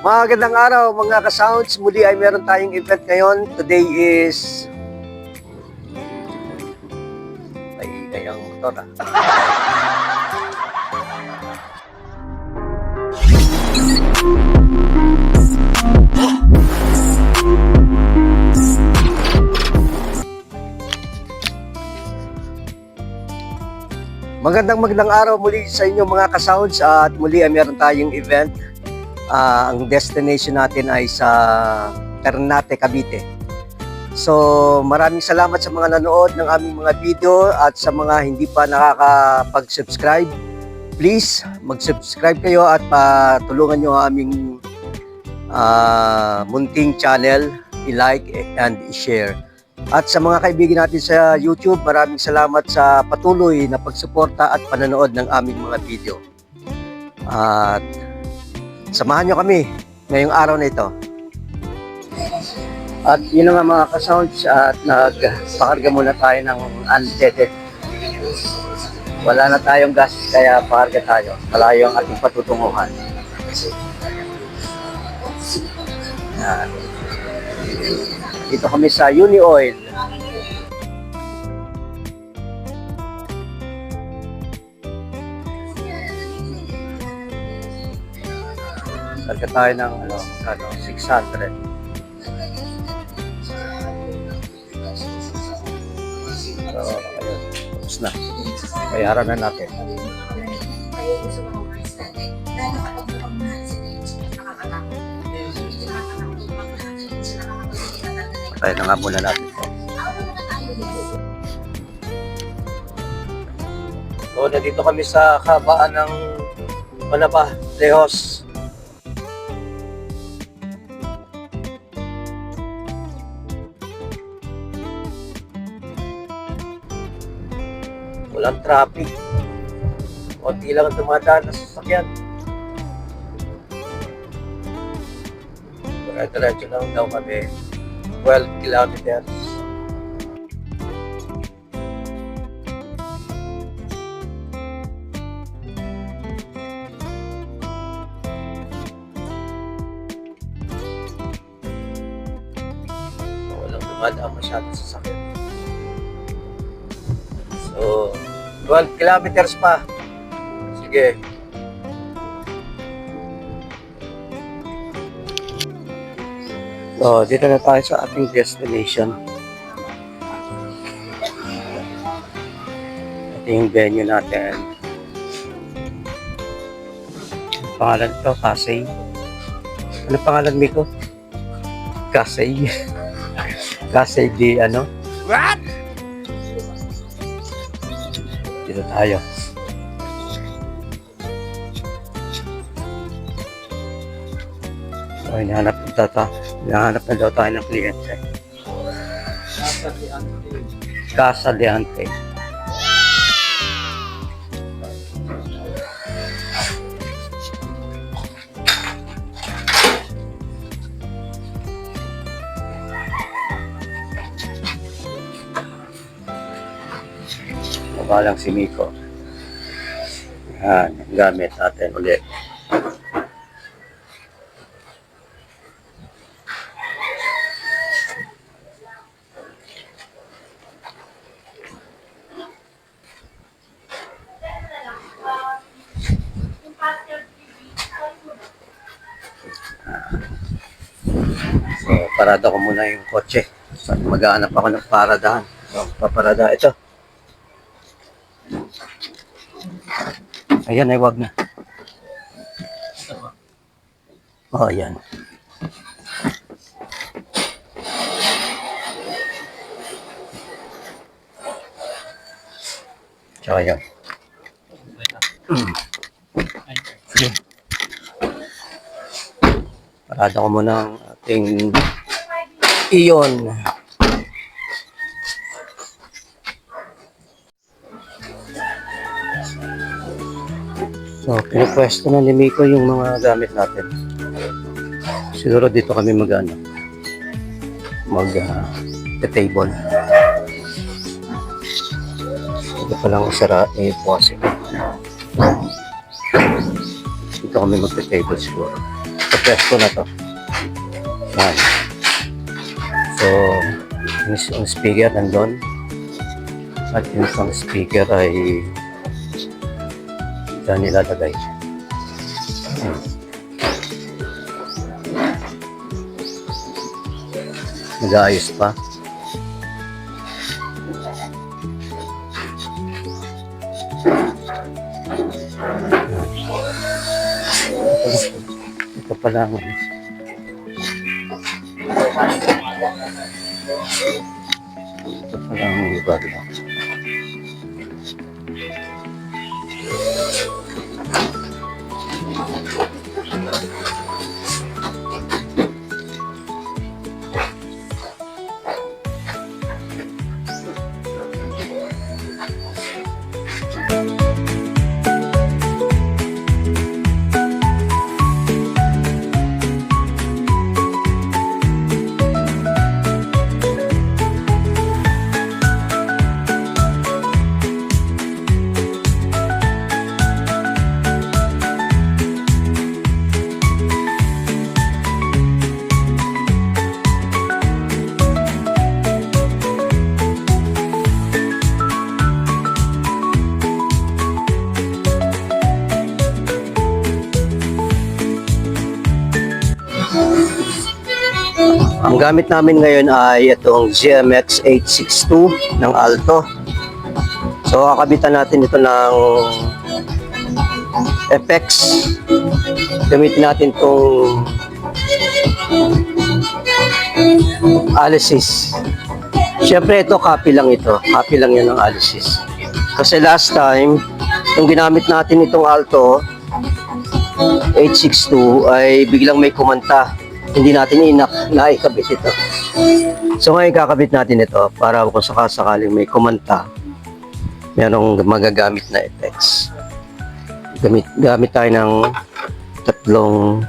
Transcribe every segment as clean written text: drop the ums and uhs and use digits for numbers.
Magandang araw mga ka-sounds. Muli ay meron tayong event ngayon. Today is... Ay, kayang motor Magandang araw muli sa inyo mga ka-sounds. At muli ay meron tayong event. Ang destination natin ay sa Ternate, Cavite. So maraming salamat sa mga nanood ng aming mga video at sa mga hindi pa nakakapag-subscribe. Please mag-subscribe kayo at tulungan nyo ang aming munting channel, i-like and i-share. At sa mga kaibigan natin sa YouTube, maraming salamat sa patuloy na pagsuporta at panonood ng aming mga video. At samahan nyo kami ngayong araw na ito. At yun nga mga ka-sounds, at nagpakarga muna tayo ng unleaded. Wala na tayong gas, kaya pakarga tayo. Malayo ang ating patutunguhan. Yan. Dito kami sa Uni Oil. Karga tayo ng 600. So, ayun. Tapos na. Bayaran na natin. Patay na nga muna natin ito. So, nandito kami sa kabaan ng Panaba, Lehos. Walang traffic. Konti lang ang dumadaan na sasakyan. Diretso lang daw kami. 12 kilometers. Walang dumadaan masyado sasakyan. So, 12 kilometers pa. Sige. So, dito na tayo sa ating destination. Ito yung venue natin. Ang pangalan ito, Kasey. Ano pangalan, Miko? Kasey. Kasey di ano? What? Dito tayo. So, hinahanap na daw tayo ng kliyente. Casa de Ante. Mabalang si Miko. Yan, gamit natin ulit. So, parada ko muna yung kotse. Maghahanap ako ng paradahan. So, paparada ito. Ayan, ay wag na. Oh, ayan. So, ayan. Sige. Parada ko muna ang ating iyon. So, pinupwesto na ni Miko yung mga gamit natin. Siguro dito kami mag-table. Ito pa lang usara, bukas ito. Dito kami mag-table siguro. Sa pwesto na to. Yan. So, yung speaker nandun. At yung isang speaker ay dyan nilalagay. Nag-aayos pa. Ito pa lang. Ito pa lang ang lugar lang. Ang gamit namin ngayon ay itong GMX 862 ng Alto. So, kakabitan natin ito ng FX. Gamitin natin itong Alesis. Siyempre, ito, copy lang ito. Copy lang yan ng Alesis. Kasi last time, yung ginamit natin itong Alto 862 ay biglang may kumanta. Hindi natin naikabit ito. So ngayon kakabit natin ito para kung sakasakaling may kumanta, merong magagamit na effects. Gamit tayo ng tatlong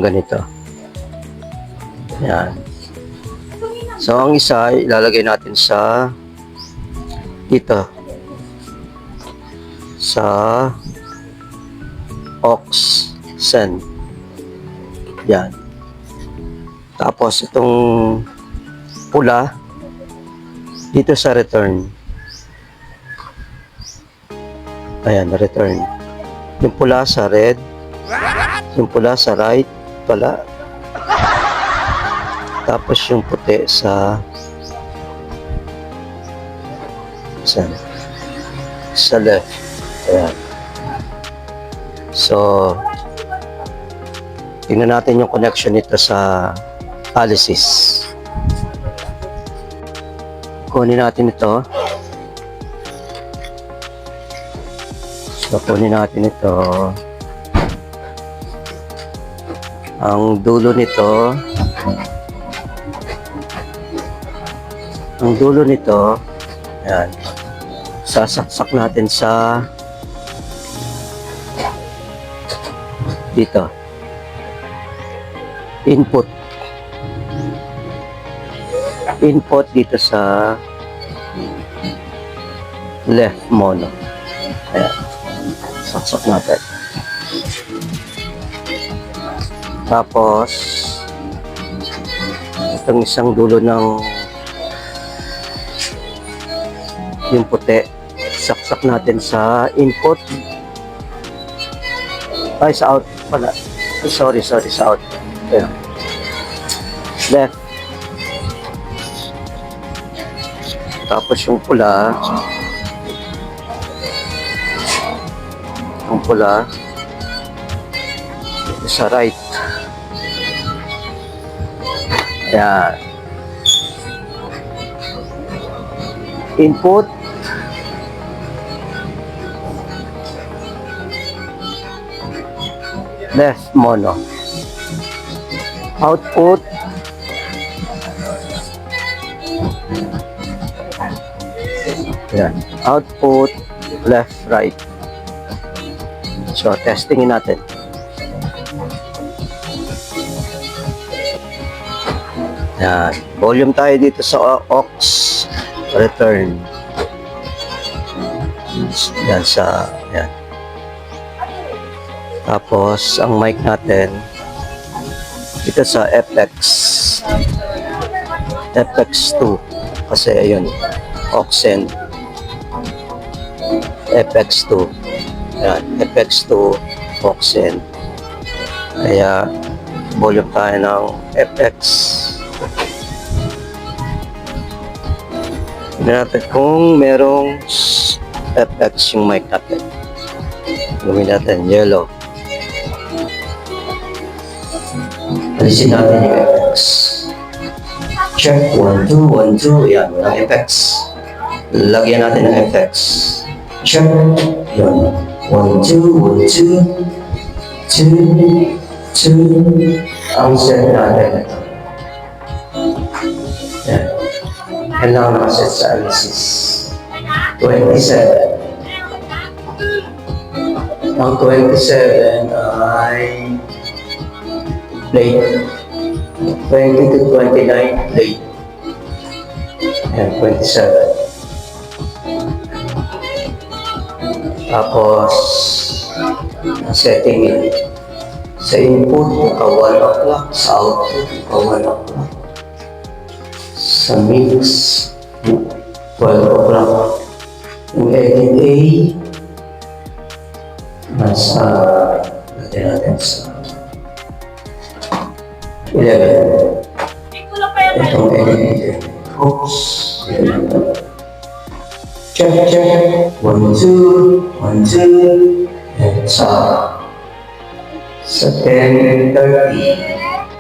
ganito. Yan. So ang isa ilalagay natin sa dito sa aux send. Yan. Tapos itong pula dito sa return. Ayan, return. Yung pula sa red. Yung pula sa right pala. Tapos yung puti sa left. Ayan. So, tingnan natin yung connection nito sa Alesis. Kunin natin ito. So, kunin natin ito. Ang dulo nito, ayan, sasaksak natin sa dito. Input dito sa left mono. Ayan. Saksak natin. Tapos itong isang dulo ng yung puti, saksak natin sa input. Ay, sa out pala. Sorry, sa out. Ayan. Left. Tapos yung pula sa right. Ayan. Input. Left mono. Output. Ayan. Output. Left, right. So, testingin natin. Yan. Volume tayo dito sa aux. Return. Yan sa, yan. Tapos, ang mic natin, ito sa FX2. Kasi, ayun, Oxen, FX2. Yan, FX2, Oxen. Kaya, volume tayo ng FX. Tignan natin kung merong FX yung mic natin. Gawin natin yellow. Alisin natin yung FX. Check 1, 2, 1, 2. Yan, walang FX. Lagyan natin ng FX. Check. Yan. 1, 2, 1, 2. 2, 2. Ang set natin. Yan. Yan lang nakaset sa analysis. 27. Ang 27 ay late. 20 to 29 late. Ayan, 27. Tapos, setting it. Sa input, naka 1 o'clock. Sa output, naka 1 o'clock. Sa mix, 12 o'clock. Yung edit A, nasa, natin sa 11. Itong edit A. Oops. Check, check. 1, 2, 1, 2. And sa 10:30.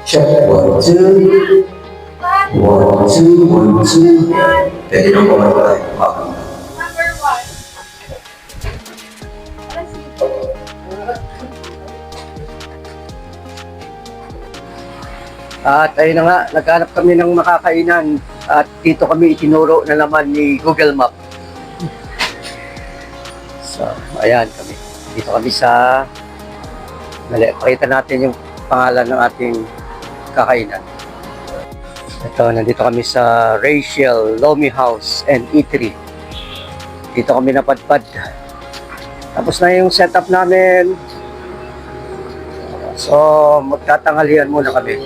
Check 1, 2. 1, 2, 1, 2. Pwede nang kumagawa tayo. At ayun na nga, naghanap kami ng makakainan at dito kami itinuro na naman ni Google Map. So, ayan kami. Dito kami sa... Pakita natin yung pangalan ng ating kakainan. Ito, nandito kami sa Rachel Lomi House and Eatery. Dito kami napadpad. Tapos na yung setup namin. So, magtatanghalian muna kami.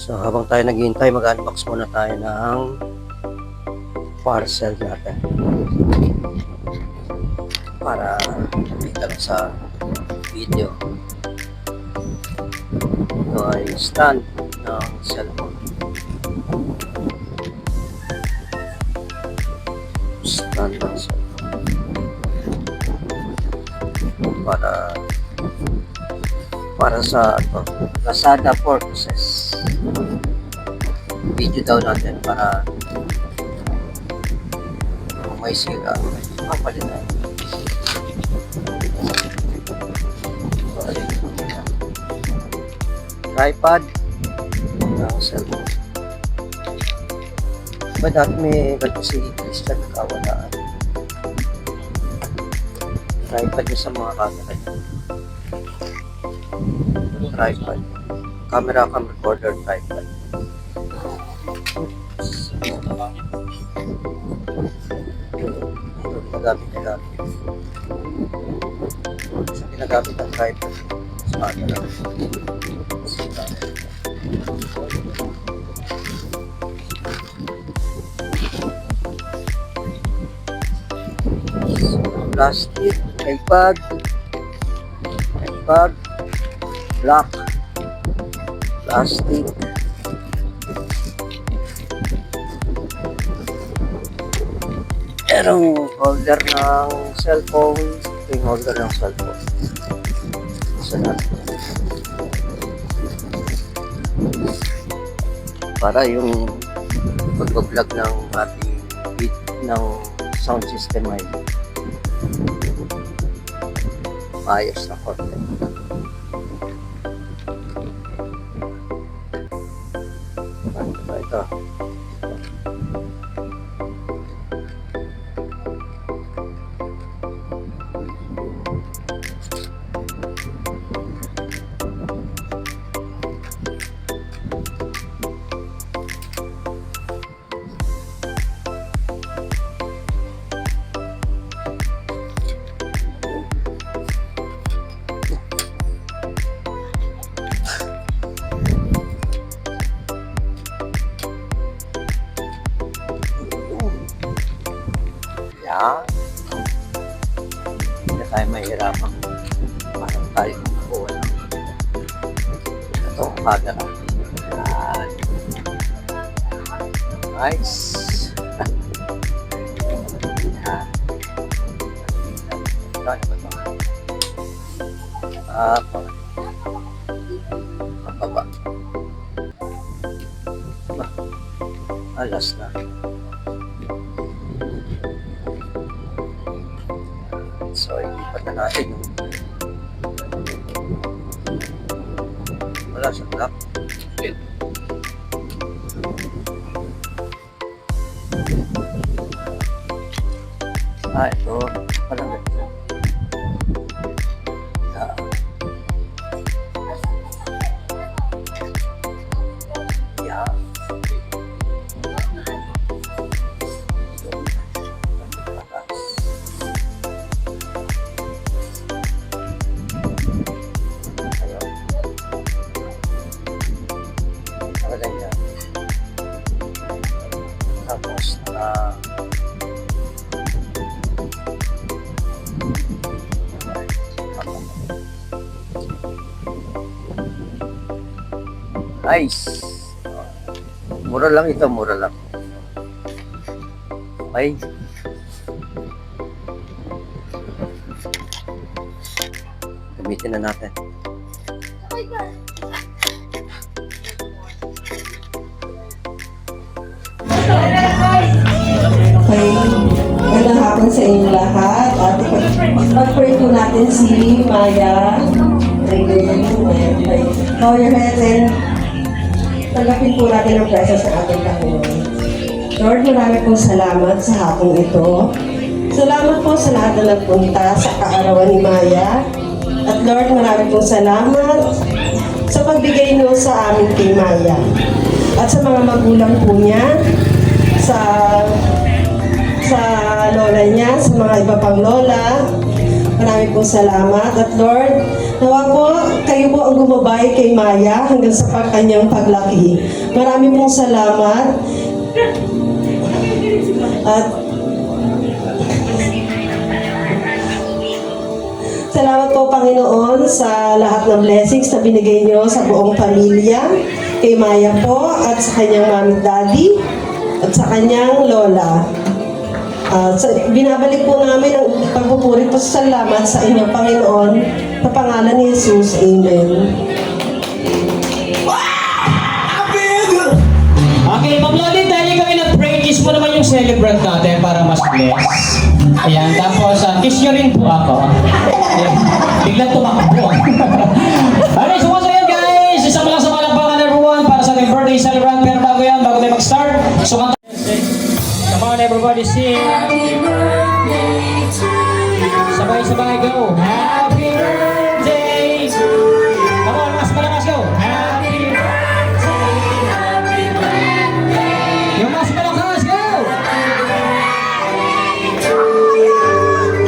So habang tayo naghihintay, mag-unbox muna tayo ng parcel natin para makita lang sa video. Ito ay stand ng cellphone. Stand ng cellphone para sa Lazada purposes. Video daw natin para kung may sira, mapalitan. Tripod ng cellphone. Ba dati may ganito si Christian nakawalaan. Tripod niya sa mga camera niya. Tripod. Camera cam recorder tripod. Ginagamit ng tripod sa camera. Plastic, tripod, black, plastic, merong holder ng cellphone, yung holder ng cellphone. Isa natin. Para yung pag-vlog ng ating beat ng sound system ay maayos na content. Ano ba ito? Yan. Hindi na tayo mahihirapan. Parang tayo makuha ng itong camera. Yan. Nice. Yan. Ano ba ito? Pababa. Alas na. So, ilipat na natin yung wala sa black. Okay. Ito. Parang ganito. Yeah. Tapos nice. Mura lang ito, mura lang. Okay. Gamitin na natin. Okay, magandang hapon sa inyo lahat. At pag-pray po natin si Maya. Bow your heads and tanggapin po natin ang presence ng ating Panginoon. Lord, marami pong salamat sa hapong ito. Salamat po sa lahat na nagpunta sa kaarawan ni Maya. At Lord, marami pong salamat sa pagbigay niyo sa amin kay Maya. At sa mga magulang po niya, sa lola niya, sa mga iba pang lola, Maraming pong salamat. At Lord, nawa po, kayo po ang gumabay kay Maya hanggang sa kanyang paglaki. Maraming pong salamat. At salamat po, Panginoon, sa lahat ng blessings na binigay nyo sa buong pamilya, kay Maya po, at sa kanyang mami, daddy, at sa kanyang lola. Binabalik po namin ang pagpupuri po sa salamat sa inyo, Panginoon, sa pangalan ni Jesus. Amen. Okay, Ma'am Loli, dahil kami nag-pray, kiss mo naman yung celebrant natin para mas bless. Ayan, tapos kiss nyo rin po ako. Ayan, biglang tumakbo. Okay, so once again guys, isang lang sa malakpakan everyone para sa ating birthday celebrant. Pero bago yan, bago tayo mag-start, so kanta. Come on everybody, sing. Sabay-sabay, go. Happy birthday to you. Come on, mas malakas, go. Happy yung mas malakas, go!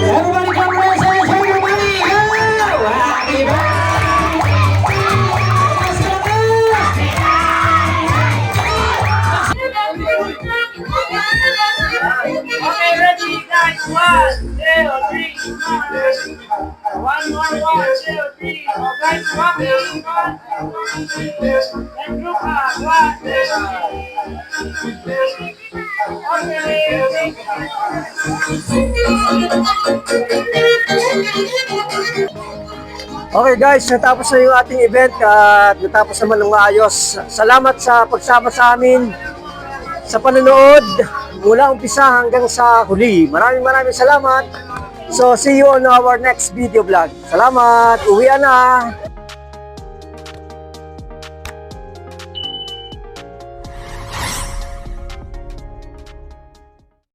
Everybody come presents, everybody, go! Happy birthday! Mas malakas! Okay, ready, guys. 1, 2, 3. 1, 2, 3. Okay, one, and group up. 1, 2, 3. Okay guys, natapos na yung ating event at natapos naman ng maayos. Salamat sa pagsama sa amin sa panonood mula umpisa hanggang sa huli. Maraming salamat. So see you on our next video vlog. Salamat. Uwian na.